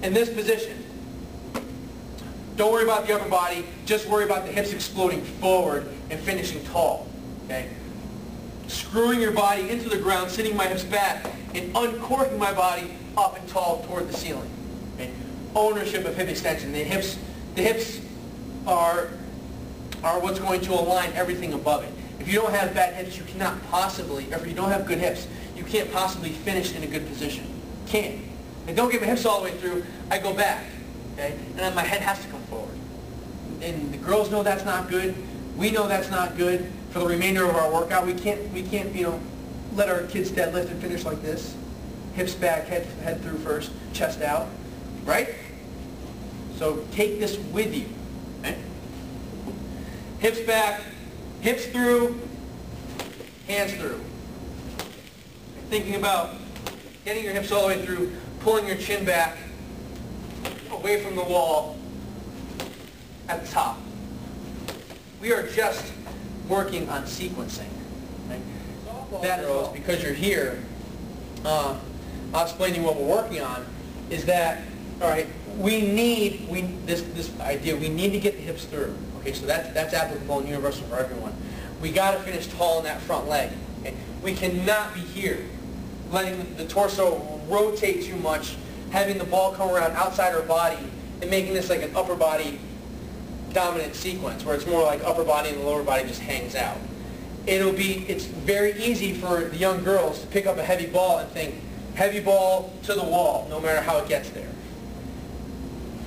in this position, don't worry about the upper body, just worry about the hips exploding forward and finishing tall. Okay? Screwing your body into the ground, sitting my hips back, and uncorking my body up and tall toward the ceiling. Okay? Ownership of hip extension. The hips are what's going to align everything above it. If you don't have bad hips, you cannot possibly, or if you don't have good hips, you can't possibly finish in a good position. Can't. And don't get my hips all the way through, I go back. Okay? And then my head has to come forward. And the girls know that's not good. We know that's not good. For the remainder of our workout, we can't let our kids deadlift and finish like this. Hips back, head through first, chest out. Right? So take this with you. Okay? Hips back, hips through, hands through. Thinking about getting your hips all the way through, pulling your chin back, away from the wall, at the top. We are just working on sequencing. Right? That is because you're here. I'll explain to you what we're working on. Is that all right? We need this idea. We need to get the hips through. Okay, so that's applicable and universal for everyone. We got to finish tall in that front leg. Okay? We cannot be here, letting the torso rotate too much, having the ball come around outside our body, and making this like an upper body dominant sequence where it's more like upper body and the lower body just hangs out. It's very easy for the young girls to pick up a heavy ball and think, heavy ball to the wall, no matter how it gets there.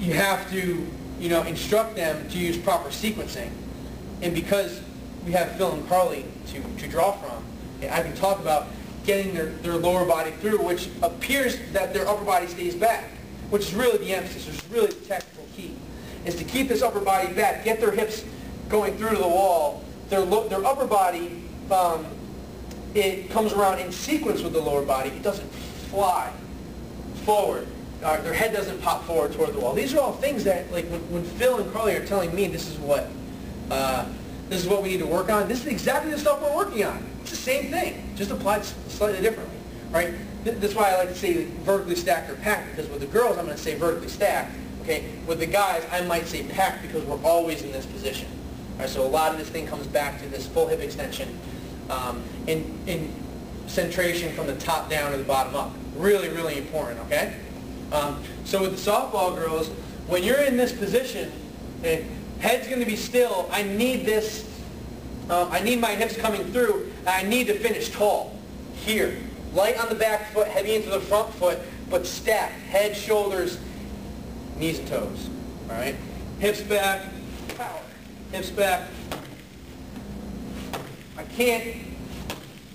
You have to, instruct them to use proper sequencing. And because we have Phil and Carly to draw from, I can talk about getting their lower body through, which appears that their upper body stays back, which is really the emphasis, which is really the technical key, is to keep this upper body back, get their hips going through to the wall. Their upper body, it comes around in sequence with the lower body. It doesn't fly forward. Their head doesn't pop forward toward the wall. These are all things that, like, when Phil and Carly are telling me this is what we need to work on, this is exactly the stuff we're working on. It's the same thing, just applied slightly differently, right? That's why I like to say vertically stacked or packed, because with the girls I'm going to say vertically stacked. Okay, with the guys I might say packed because we're always in this position. All right, so a lot of this thing comes back to this full hip extension in centration from the top down to the bottom up. Really, really important. Okay. So with the softball girls, when you're in this position, okay, head's going to be still. I need this. I need my hips coming through. And I need to finish tall here. Light on the back foot, heavy into the front foot, but stacked. Head, shoulders, knees and toes. All right. Hips back. Power. Hips back. I can't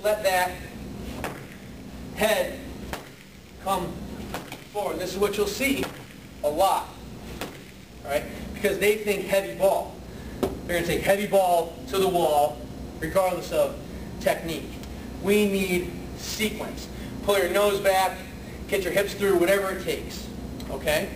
let that head come forward. This is what you'll see a lot. All right. Because they think heavy ball. They're going to take heavy ball to the wall, regardless of technique. We need sequence. Pull your nose back, get your hips through, whatever it takes. Okay?